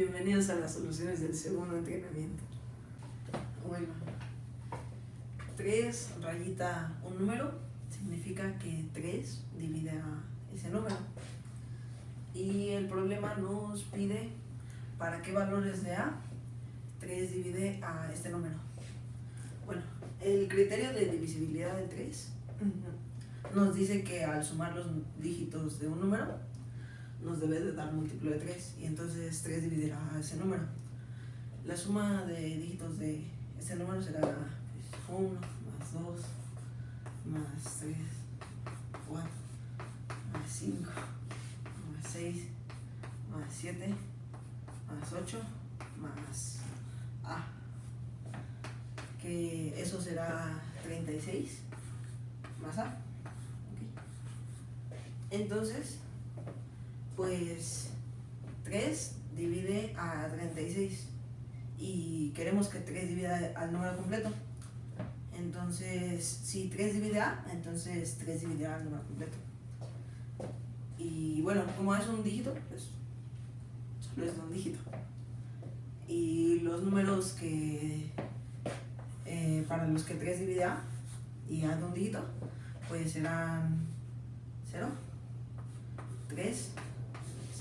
Bienvenidos a las soluciones del segundo entrenamiento. Bueno, 3 rayita un número significa que 3 divide a ese número. Y el problema nos pide para qué valores de A 3 divide a este número. Bueno, el criterio de divisibilidad de 3 nos dice que al sumar los dígitos de un número nos debe de dar múltiplo de 3 y entonces 3 dividirá a ese número. La suma de dígitos de ese número será 1 más 2 más 3, 4 más 5 más 6 más 7 más 8 más A, que eso será 36 más A. Okay. Entonces, pues 3 divide a 36 y queremos que 3 divida al número completo. Entonces, si 3 divide a, entonces 3 dividirá al número completo. Y bueno, como es un dígito, pues solo es un dígito. Y los números que para los que 3 divide a y a de un dígito, pues serán 0, 3,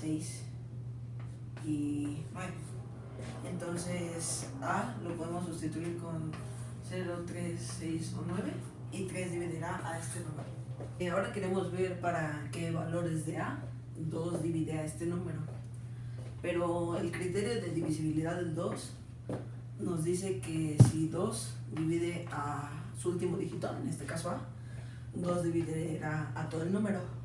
6 y 9. Entonces A lo podemos sustituir con 0, 3, 6 o 9 y 3 dividirá a este número. Ahora queremos ver para qué valores de A 2 divide a este número. Pero el criterio de divisibilidad del 2 nos dice que si 2 divide a su último dígito, en este caso A, 2 dividirá a todo el número.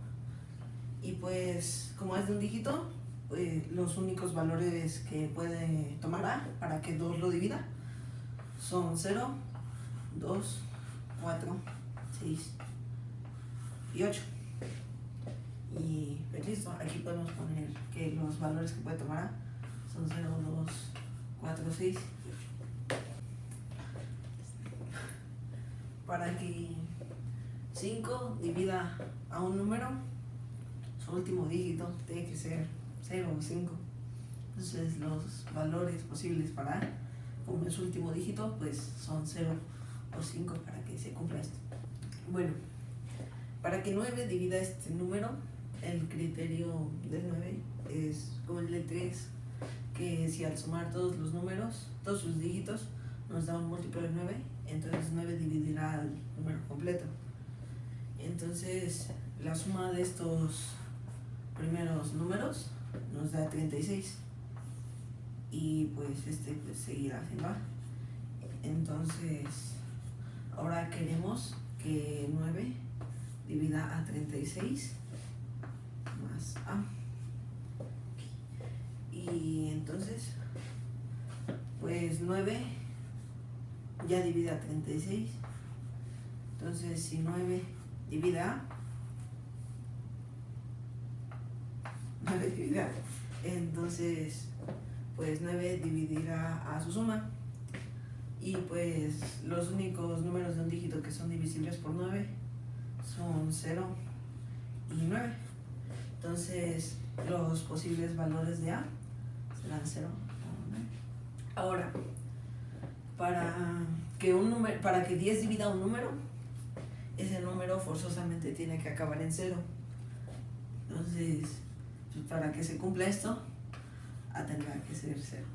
Y pues, como es de un dígito, pues los únicos valores que puede tomar A para que 2 lo divida son 0, 2, 4, 6 y 8. Y pues listo, aquí podemos poner que los valores que puede tomar A son 0, 2, 4, 6 y 8. Para que 5 divida a un número, su último dígito tiene que ser 0 o 5. Entonces los valores posibles para A, como es su último dígito, pues son 0 o 5 para que se cumpla esto. Bueno, para que 9 divida este número, el criterio del 9 es como el de 3, que si al sumar todos los números, todos sus dígitos, nos da un múltiplo de 9, entonces 9 dividirá al número completo. Entonces la suma de estos primeros números nos da 36 y pues este pues seguirá siendo A. Entonces ahora queremos que 9 divida a 36 más A. Y entonces pues 9 ya divide a 36. Entonces si 9 divide a 9 divide a, entonces pues 9 dividirá a su suma. Y pues los únicos números de un dígito que son divisibles por 9 son 0 y 9. Entonces los posibles valores de A serán 0 o 9. Ahora, para que 10 divida un número, ese número forzosamente tiene que acabar en 0. Entonces, pues para que se cumpla esto, A tendrá que ser 0.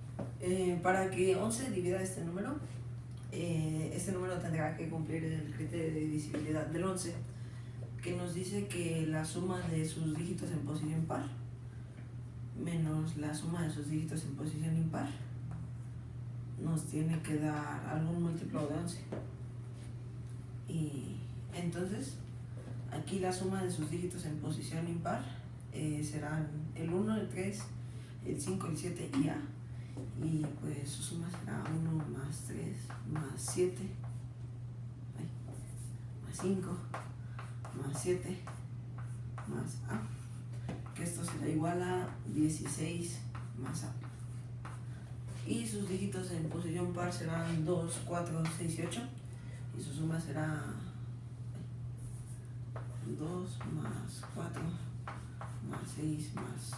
Para que 11 divida este número tendrá que cumplir el criterio de divisibilidad del 11, que nos dice que la suma de sus dígitos en posición par menos la suma de sus dígitos en posición impar nos tiene que dar algún múltiplo de 11. Y entonces aquí la suma de sus dígitos en posición impar serán el 1, el 3, el 5, el 7 y A. Y pues su suma será 1 más 3 más 7 más 5 más 7 más A, que esto será igual a 16 más A. Y sus dígitos en posición par serán 2, 4, 6 y 8. Y su suma será 2 más 4 más 6 más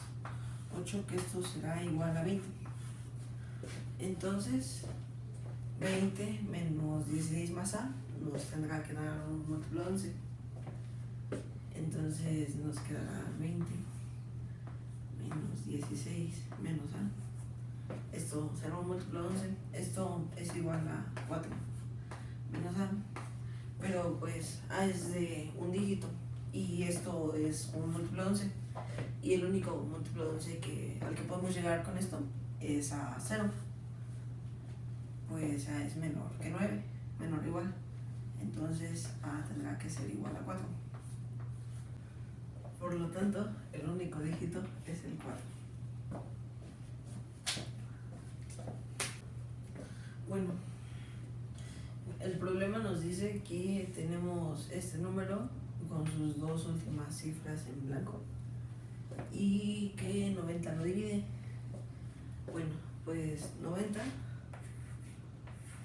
8, que esto será igual a 20. Entonces 20 menos 16 más A nos tendrá que dar un múltiplo de 11. Entonces nos quedará 20 menos 16 menos A. Esto será un múltiplo de 11. Esto es igual a 4 menos A. Pero pues A es de un dígito y esto es un múltiplo de 11. Y el único múltiplo de 11 al que podemos llegar con esto es a 0. Pues A es menor que 9, menor o igual. Entonces A tendrá que ser igual a 4. Por lo tanto, el único dígito es el 4. Bueno, el problema nos dice que tenemos este número con sus dos últimas cifras en blanco y que 90 lo divide. Bueno, pues 90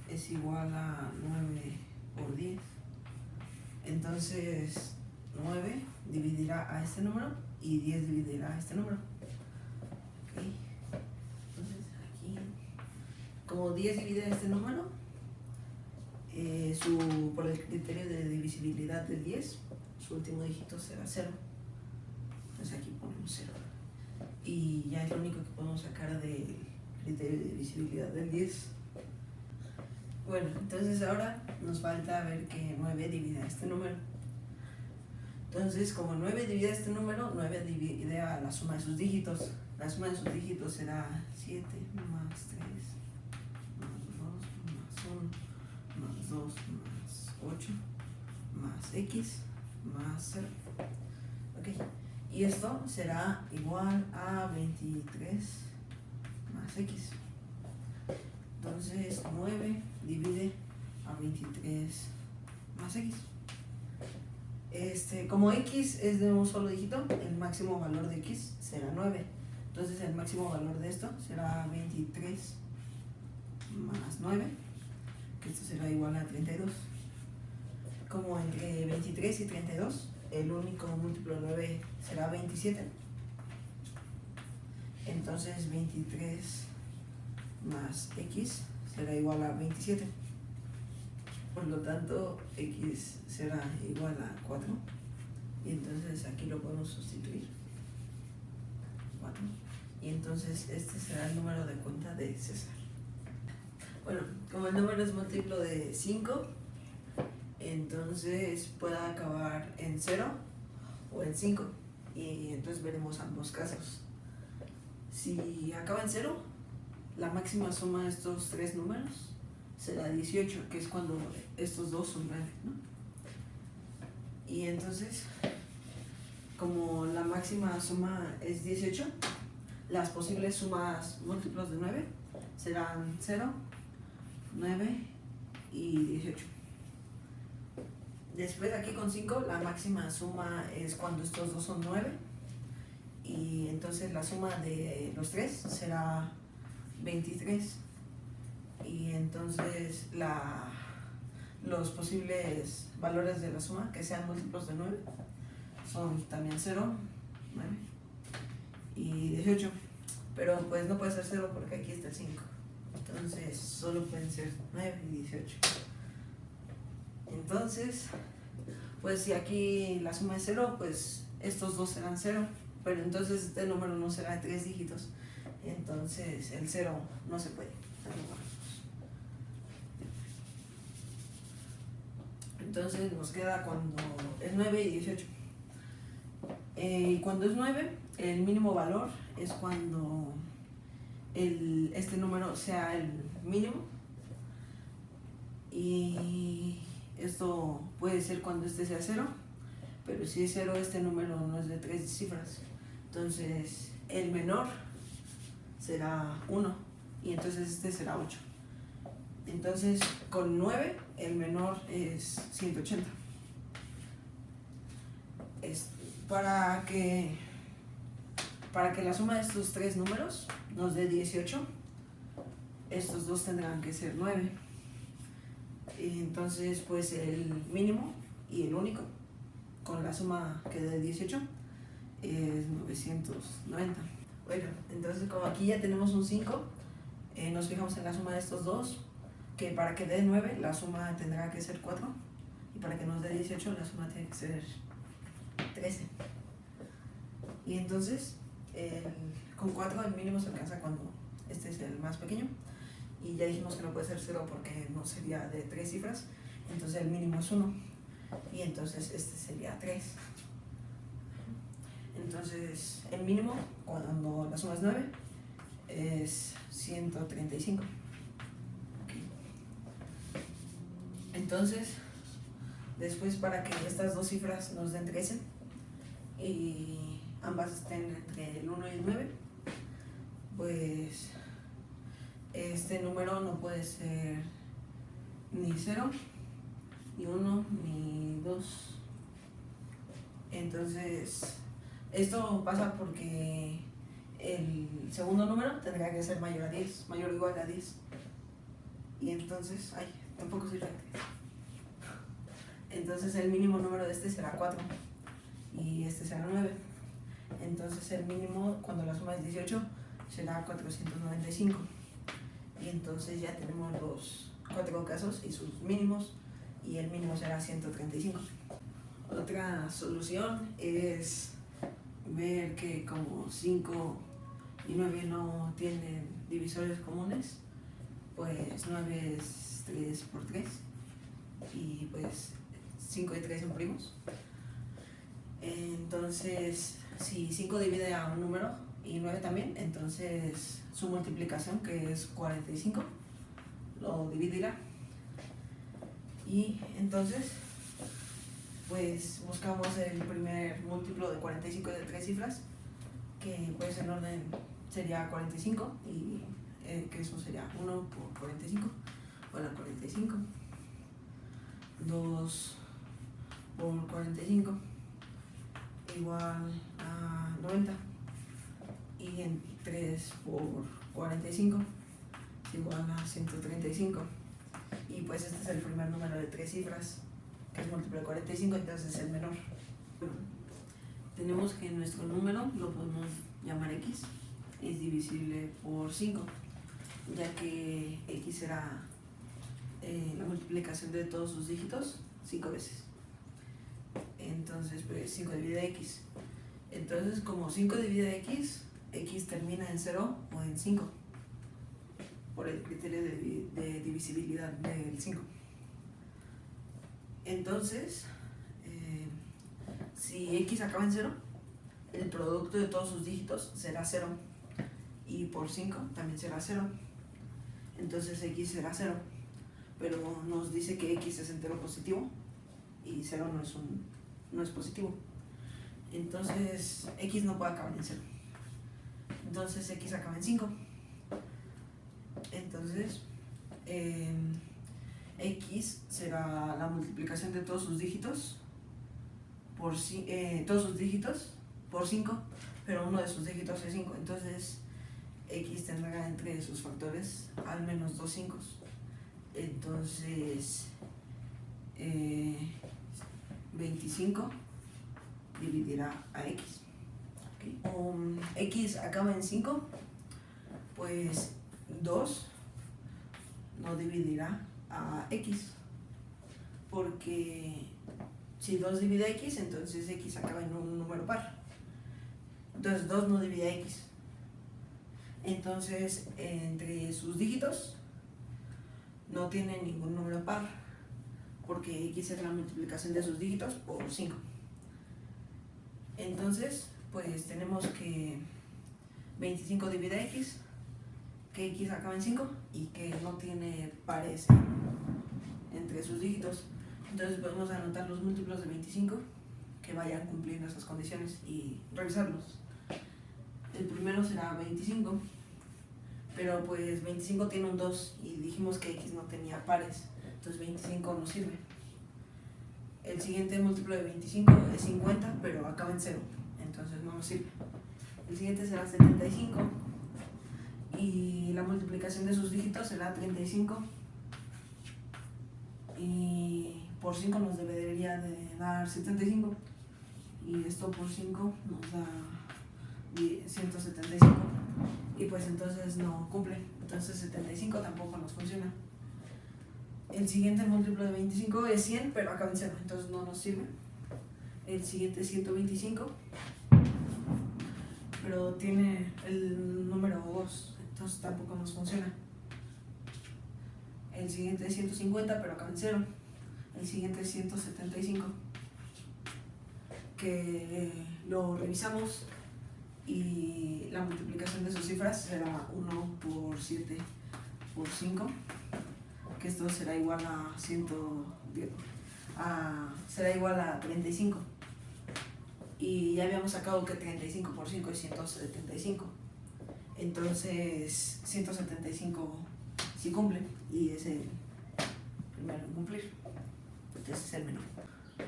es igual a 9 por 10. Entonces 9 dividirá a este número y 10 dividirá a este número. Okay. Entonces aquí, como 10 divide a este número, por el criterio de divisibilidad del 10, su último dígito será 0. Entonces aquí ponemos 0. Y ya es lo único que podemos sacar del criterio de divisibilidad del 10. Bueno, entonces ahora nos falta ver que 9 divide a este número. Entonces, como 9 divide a este número, 9 divide a la suma de sus dígitos. La suma de sus dígitos será 7 más 3 más 2 más 1 más 2 más 8 más x más 0. Ok, y esto será igual a 23 más x. Entonces 9 divide a 23 más x. Como x es de un solo dígito, el máximo valor de x será 9. Entonces el máximo valor de esto será 23 más 9, que esto será igual a 32. Como entre 23 y 32, el único múltiplo de 9 será 27. Entonces 23 más x será igual a 27. Por lo tanto, x será igual a 4. Y entonces aquí lo podemos sustituir. 4. Y entonces este será el número de cuenta de César. Bueno, como el número es múltiplo de 5, entonces puede acabar en 0 o en 5. Y entonces veremos ambos casos. Si acaba en 0, la máxima suma de estos tres números será 18, que es cuando estos dos son 9, ¿no? Y entonces, como la máxima suma es 18, las posibles sumas múltiplos de 9 serán 0, 9 y 18. Después aquí con 5, la máxima suma es cuando estos dos son 9. Y entonces la suma de los tres será 23. Y entonces los posibles valores de la suma que sean múltiplos de 9 son también 0, 9 y 18. Pero pues no puede ser 0 porque aquí está el 5. Entonces solo pueden ser 9 y 18. Entonces, pues si aquí la suma es 0, pues estos dos serán 0. Pero entonces este número no será de 3 dígitos. Entonces el 0 no se puede. Entonces nos queda cuando es 9 y 18. Y cuando es 9, el mínimo valor es cuando este número sea el mínimo. Y esto puede ser cuando este sea 0, pero si es 0, este número no es de 3 cifras. Entonces el menor será 1 y entonces este será 8. Entonces con 9 el menor es 180. Para que la suma de estos tres números nos dé 18, estos dos tendrán que ser 9. Y entonces pues el mínimo y el único con la suma que dé 18 es 990. Bueno, entonces como aquí ya tenemos un 5, nos fijamos en la suma de estos dos, que para que dé 9 la suma tendrá que ser 4, y para que nos dé 18 la suma tiene que ser 13. Y entonces con 4 el mínimo se alcanza cuando este es el más pequeño, y ya dijimos que no puede ser 0 porque no sería de 3 cifras, entonces el mínimo es 1, y entonces este sería 3. Entonces el mínimo cuando la suma es 9 es 135. Entonces después, para que estas dos cifras nos den 13 y ambas estén entre el 1 y el 9, pues este número no puede ser ni 0, ni 1, ni 2. Entonces esto pasa porque el segundo número tendría que ser mayor a 10, mayor o igual a 10. Y entonces, tampoco soy recta. Entonces el mínimo número de este será 4 y este será 9. Entonces el mínimo cuando la suma es 18 será 495. Y entonces ya tenemos los 4 casos y sus mínimos, y el mínimo será 135. Otra solución es ver que como 5 y 9 no tienen divisores comunes, pues 9 es 3 por 3, y pues 5 y 3 son primos. Entonces, si 5 divide a un número y 9 también, entonces su multiplicación, que es 45, lo dividirá. Y entonces, pues buscamos el primer múltiplo de 45 de 3 cifras, que pues en orden sería 45, y que eso sería 1 por 45, bueno, 45, 2 por 45 igual a 90, y en 3 por 45 igual a 135. Y pues este es el primer número de 3 cifras, que es múltiplo de 45, entonces es el menor. Bueno, tenemos que nuestro número lo podemos llamar x, es divisible por 5, ya que x será la multiplicación de todos sus dígitos 5 veces. Entonces pues 5 divide x. Entonces como 5 divide x, x termina en 0 o en 5, por el criterio de divisibilidad del 5. Entonces, si x acaba en 0, el producto de todos sus dígitos será 0, y por 5 también será 0. Entonces x será 0, pero nos dice que x es entero positivo y 0 no es positivo. Entonces x no puede acabar en 0. Entonces x acaba en 5. Entonces x será la multiplicación de todos sus dígitos por todos sus dígitos por 5, pero uno de sus dígitos es 5. Entonces x tendrá entre sus factores al menos 2 5. Entonces 25 dividirá a x. ¿Okay? X acaba en 5, pues 2 no dividirá a x, porque si 2 divide a x, entonces x acaba en un número par. Entonces 2 no divide a x. Entonces entre sus dígitos no tiene ningún número par, porque x es la multiplicación de sus dígitos por 5. Entonces pues tenemos que 25 divide a x, que x acaba en 5 y que no tiene pares entre sus dígitos. Entonces podemos anotar los múltiplos de 25 que vayan cumpliendo esas condiciones y revisarlos. El primero será 25, pero pues 25 tiene un 2 y dijimos que x no tenía pares, entonces 25 no sirve. El siguiente múltiplo de 25 es 50, pero acaba en 0, entonces no nos sirve. El siguiente será 75 y la multiplicación de sus dígitos será 35, y por 5 nos debería de dar 75, y esto por 5 nos da 175 y pues entonces no cumple. Entonces 75 tampoco nos funciona. El siguiente múltiplo de 25 es 100, pero acaba en 0, entonces no nos sirve. El siguiente es 125, pero tiene el número 2, entonces tampoco nos funciona. El siguiente es 150, pero acaba en 0. El siguiente es 175, que lo revisamos y la multiplicación de sus cifras será 1 por 7 por 5, que esto será igual a será igual a 35. Y ya habíamos sacado que 35 por 5 es 175. Entonces 175 sí cumple y es el primero en cumplir. Entonces es el menor.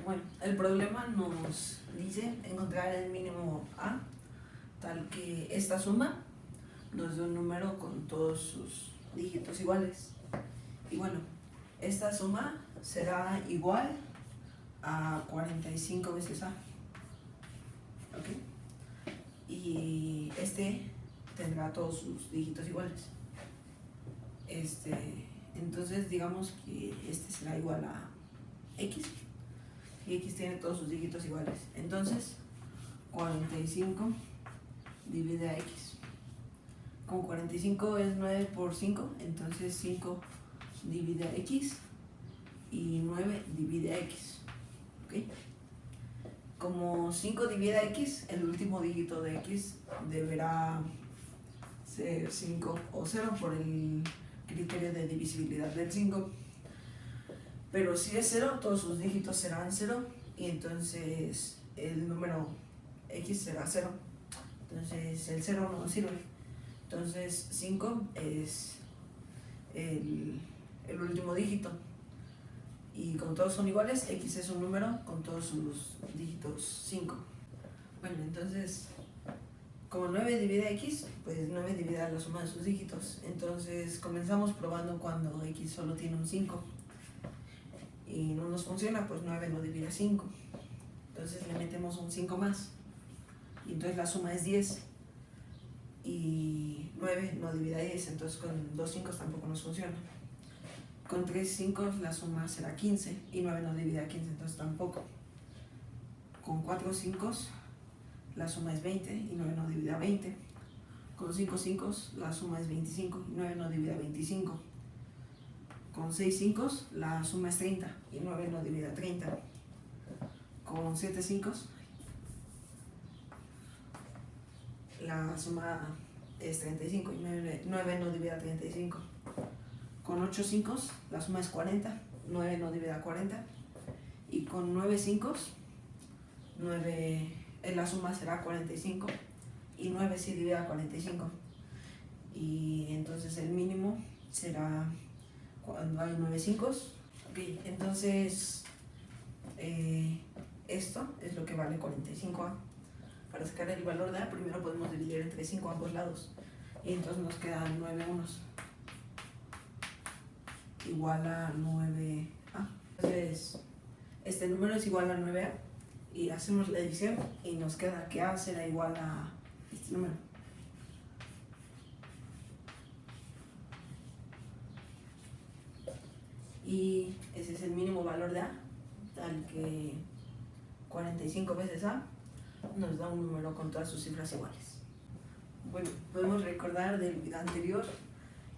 Bueno, el problema nos dice encontrar el mínimo A, tal que esta suma nos da un número con todos sus dígitos iguales. Y bueno, esta suma será igual a 45 veces A. ¿Ok? Y este tendrá todos sus dígitos iguales. Entonces digamos que este será igual a X. Y X tiene todos sus dígitos iguales. Entonces 45 divide a X. Como 45 es 9 por 5, entonces 5 divide a X y 9 divide a X. ¿Ok? Como 5 divide a X, el último dígito de X deberá ser 5 o 0 por el criterio de divisibilidad del 5. Pero si es 0, todos sus dígitos serán 0 y entonces el número X será 0. Entonces el 0 no nos sirve. Entonces 5 es el último dígito. Y como todos son iguales, X es un número con todos sus dígitos 5. Bueno, entonces, como 9 divide a X, pues 9 divide a la suma de sus dígitos. Entonces comenzamos probando cuando X solo tiene un 5. Y no nos funciona, pues 9 no divide a 5. Entonces le metemos un 5 más. Y entonces la suma es 10. Y 9 no divide a 10, entonces con 2 5 tampoco nos funciona. Con 3 5 la suma será 15 y 9 no divide a 15, entonces tampoco. Con 4 5 la suma es 20 y 9 no divide a 20. Con 5 5 la suma es 25 y 9 no divide a 25. Con 6 5 la suma es 30 y 9 no divide a 30. Con 7 5 la suma es 35 y 9 no divide a 35. Con 8 5 la suma es 40, 9 no divide a 40. Y con 9 5 la suma será 45 y 9 sí divide a 45. Y entonces el mínimo será cuando hay 9 5. Ok, entonces esto es lo que vale 45A. Para sacar el valor de A, primero podemos dividir entre 5 a ambos lados. Y entonces nos quedan 9 unos igual a 9A. Entonces, este número es igual a 9A. Y hacemos la división y nos queda que A será igual a este número. Y ese es el mínimo valor de A, tal que 45 veces A nos da un número con todas sus cifras iguales. Bueno, podemos recordar del video anterior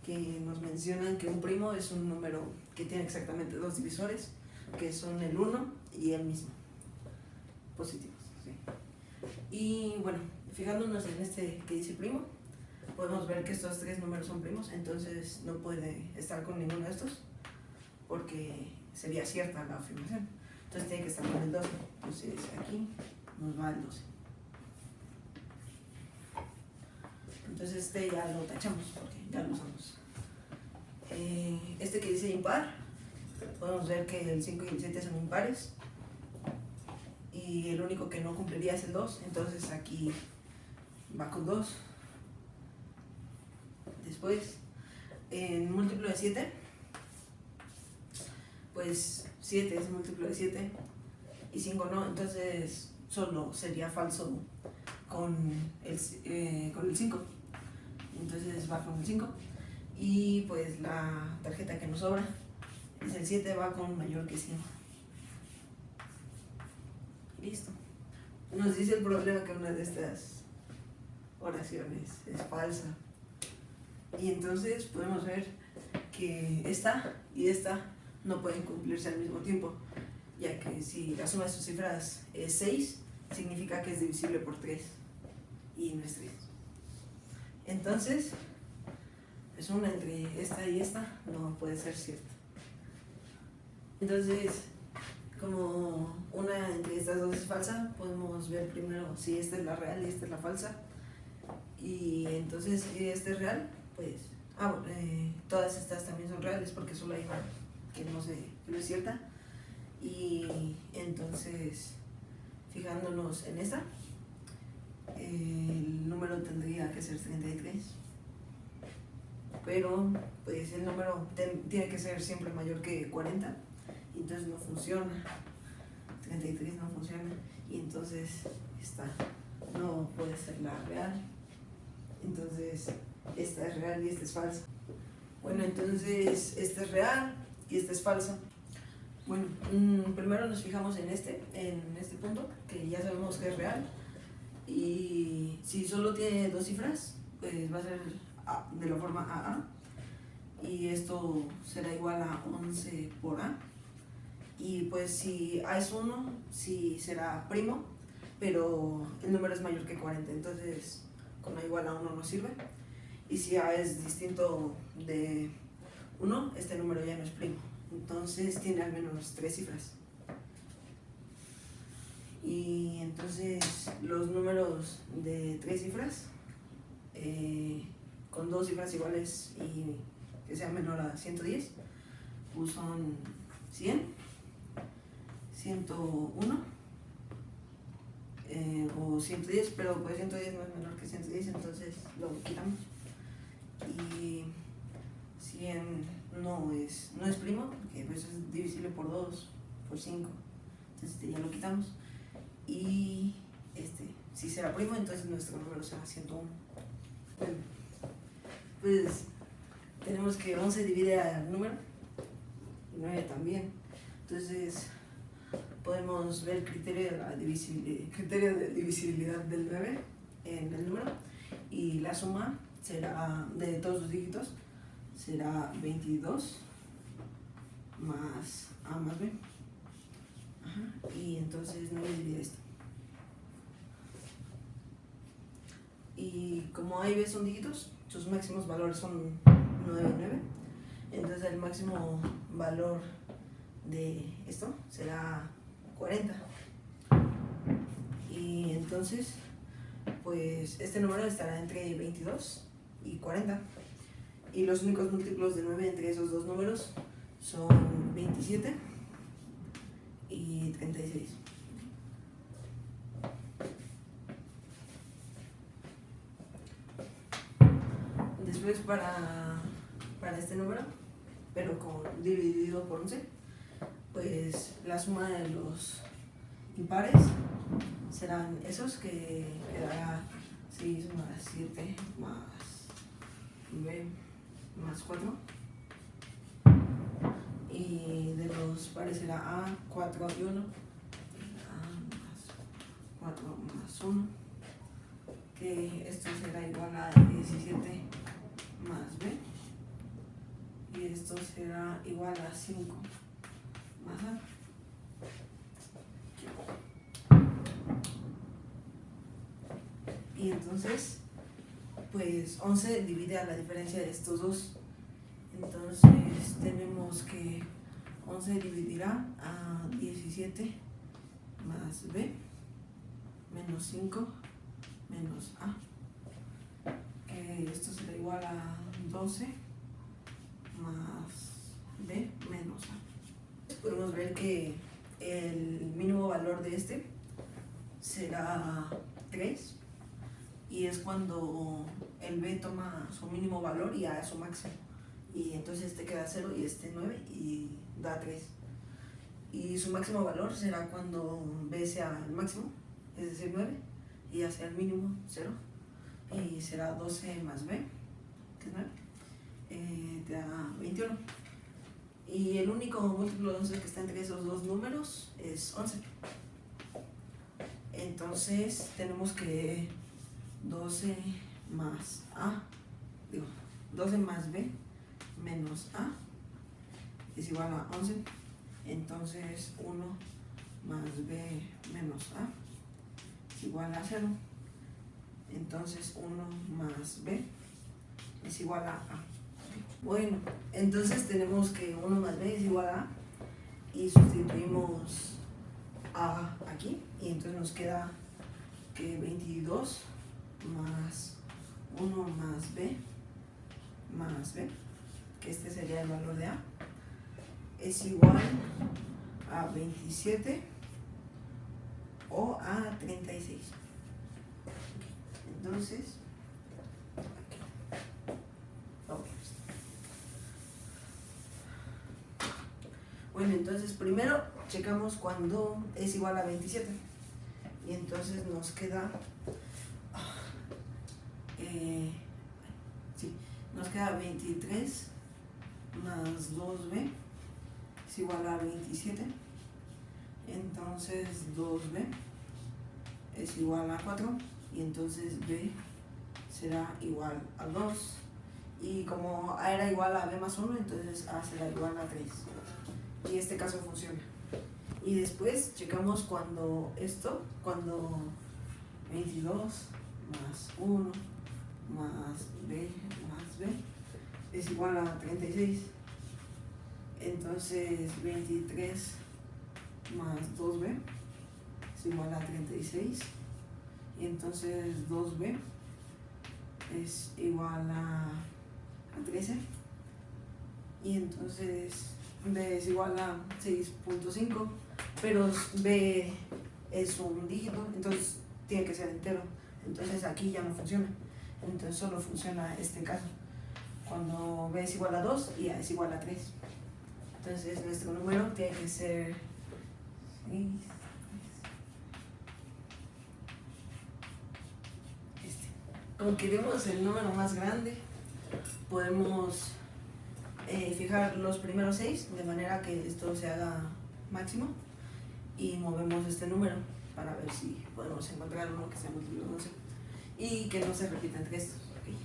que nos mencionan que un primo es un número que tiene exactamente dos divisores, que son el 1 y el mismo, positivos. ¿Sí? Y bueno, fijándonos en este que dice primo, podemos ver que estos tres números son primos, entonces no puede estar con ninguno de estos, porque sería cierta la afirmación. Entonces tiene que estar con el 12. Entonces aquí nos va el 12. Entonces este ya lo tachamos porque ya lo usamos. Este que dice impar, podemos ver que el 5 y el 7 son impares. Y el único que no cumpliría es el 2. Entonces aquí va con 2. Después, en múltiplo de 7, pues 7 es múltiplo de 7 y 5 no, entonces solo sería falso con con el 5. Entonces va con el 5. Y pues la tarjeta que nos sobra es el 7, va con mayor que 5. Listo. Nos dice el problema que una de estas oraciones es falsa. Y entonces podemos ver que esta y esta no pueden cumplirse al mismo tiempo, ya que si la suma de sus cifras es 6, significa que es divisible por 3, y no es 3. Entonces, pues una entre esta y esta no puede ser cierta. Entonces, como una entre estas dos es falsa, podemos ver primero si esta es la real y esta es la falsa. Y entonces, si esta es real, pues todas estas también son reales, porque solo hay una que no es cierta. Y entonces, fijándonos en esta, el número tendría que ser 33, pero pues el número tiene que ser siempre mayor que 40, y entonces no funciona. 33 no funciona, y entonces esta no puede ser la real. Entonces esta es real y esta es falsa. Bueno, entonces esta es real y esta es falsa. Bueno, primero nos fijamos en este punto, que ya sabemos que es real, y si solo tiene dos cifras, pues va a ser de la forma AA, y esto será igual a 11 por A, y pues si A es 1, sí será primo, pero el número es mayor que 40, entonces con A igual a 1 no sirve, y si A es distinto de 1, este número ya no es primo. Entonces tiene al menos 3 cifras. Y entonces los números de 3 cifras, con 2 cifras iguales y que sea menor a 110, pues son 100, 101 o 110, pero pues 110 no es menor que 110, entonces lo quitamos. Y 100 no es primo, porque pues es divisible por 2, por 5, entonces ya lo quitamos. Y si será primo, entonces nuestro número será 101. Bueno, pues tenemos que 11 divide al número, y 9 también. Entonces podemos ver el criterio de divisibilidad del 9 en el número, y la suma será de todos los dígitos será 22 más A más B. Y entonces 9 divide esto. Y como A y B son dígitos, sus máximos valores son 9 y 9. Entonces el máximo valor de esto será 40. Y entonces, pues este número estará entre 22 y 40. Y los únicos múltiplos de 9 entre esos dos números son 27 y 36. Después para este número, pero dividido por 11, pues la suma de los impares serán esos, que quedará 6 más 7 más B más 4, y de los pares será A, 4 y 1, A más 4 más 1, que esto será igual a 17 más B, y esto será igual a 5 más A. Y entonces, pues 11 divide a la diferencia de estos dos. Entonces tenemos que 11 dividirá a 17 más B menos 5 menos A, que esto será igual a 12 más B menos A. Podemos ver que el mínimo valor de este será 3, y es cuando el B toma su mínimo valor y A su máximo, y entonces este queda 0 y este 9 y da 3, y su máximo valor será cuando B sea el máximo, es decir 9, y A sea el mínimo 0, y será 12 más b, que es 9, te da 21. Y el único múltiplo de 11 que está entre esos dos números es 11. Entonces tenemos que 12 más a, 12 más b menos a es igual a 11. Entonces 1 más b menos a es igual a 0. Entonces 1 más b es igual a a. Bueno, entonces tenemos que 1 más b es igual a a y sustituimos a aquí y entonces nos queda que 22 más 1 más b, que este sería el valor de a, es igual a 27 o a 36. Entonces, bueno, entonces primero checamos cuando es igual a 27 y entonces nos queda nos queda 23 más 2b es igual a 27. Entonces 2b es igual a 4 y entonces b será igual a 2 y como a era igual a b más 1, entonces a será igual a 3 y este caso funciona. Y después checamos cuando 22 más 1 más b es igual a 36. Entonces 23 más 2b es igual a 36 y entonces 2b es igual a 13 y entonces b es igual a 6.5, pero b es un dígito, entonces tiene que ser entero, entonces aquí ya no funciona, entonces solo funciona este caso cuando b es igual a 2 y a es igual a 3. Entonces nuestro número tiene que ser 6, Como queremos el número más grande, podemos fijar los primeros 6 de manera que esto se haga máximo y movemos este número para ver si podemos encontrar uno que sea múltiplo de 11 y que no se repita entre estos. ¿Okay?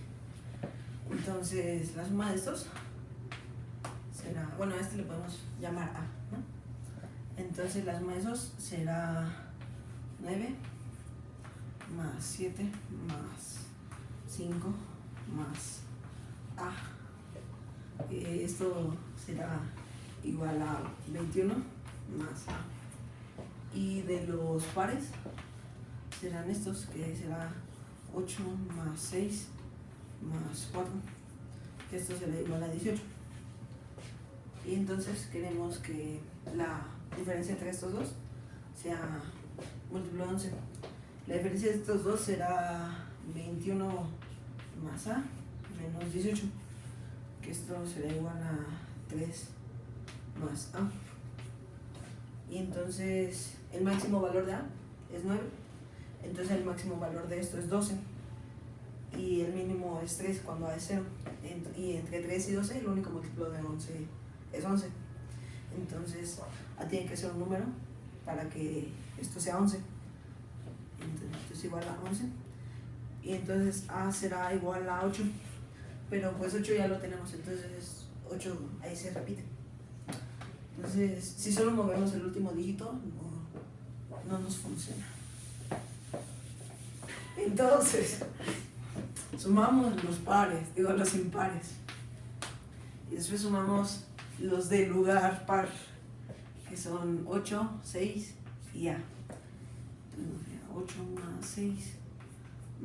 Entonces la suma de estos será, bueno, a este le podemos llamar a, ¿no? Entonces la suma de esos será 9 más 7 más 5 más a. Esto será igual a 21 más a. Y de los pares serán estos, que será 8 más 6 más 4, que esto será igual a 18. Y entonces queremos que la diferencia entre estos dos sea múltiplo de 11. La diferencia de estos dos será 21 más a menos 18, que esto será igual a 3 más a. Y entonces el máximo valor de a es 9, entonces el máximo valor de esto es 12 y el mínimo es 3 cuando a es 0, y entre 3 y 12 el único múltiplo de 11 es 11. Entonces a tiene que ser un número para que esto sea 11. Entonces esto es igual a 11 y entonces a será igual a 8, pero pues 8 ya lo tenemos, entonces 8 ahí se repite. Entonces si solo movemos el último dígito no nos funciona. Entonces sumamos los pares, los impares, y después sumamos los de lugar par, que son 8, 6 y a. Entonces 8 más 6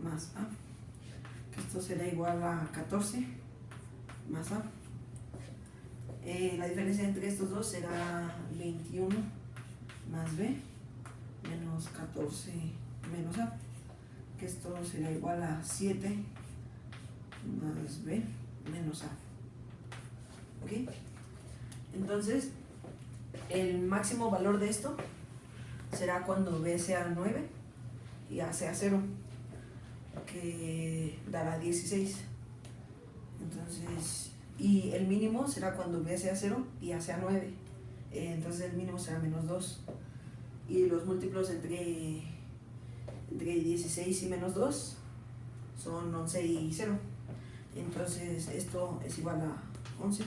más a, que esto será igual a 14 más a. La diferencia entre estos dos será 21 más b menos 14 menos a, que esto será igual a 7 más b menos a. ¿Ok? Entonces el máximo valor de esto será cuando b sea 9 y a sea 0, que dará 16. Entonces, y el mínimo será cuando B sea 0 y A sea 9. Entonces el mínimo será menos 2. Y los múltiplos entre 16 y menos 2 son 11 y 0. Entonces esto es igual a 11.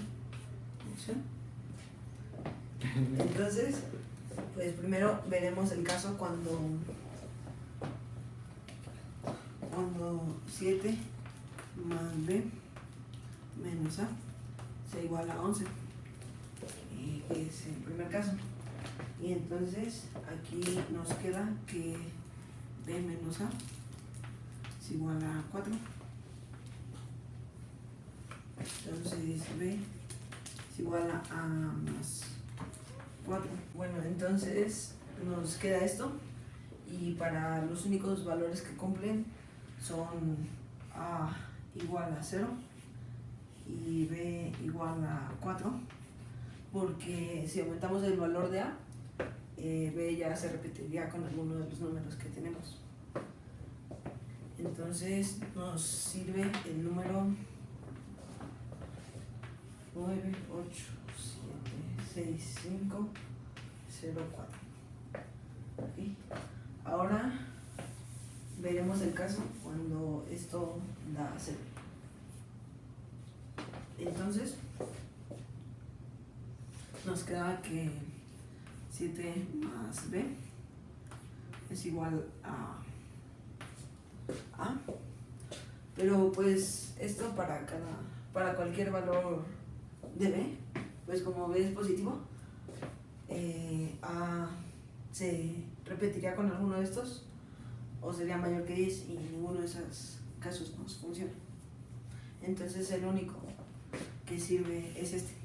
Entonces, pues primero veremos el caso cuando 7 más B menos A sea igual a 11, que es el primer caso. Y entonces aquí nos queda que B menos A es igual a 4. Entonces B es igual a A más 4. Bueno, entonces nos queda esto. Y para los únicos valores que cumplen son A igual a 0 y B igual a 4. Porque si aumentamos el valor de A, B ya se repetiría con alguno de los números que tenemos. Entonces nos sirve el número 9, 8, 7, 6, 5, 0, 4. ¿Okay? Ahora veremos el caso cuando esto da 0. Entonces nos queda que 7 más B es igual a A, pero pues esto para cualquier valor de B, pues como B es positivo, A se repetiría con alguno de estos o sería mayor que 10 y ninguno de esos casos nos funciona. Entonces el único que sirve es este.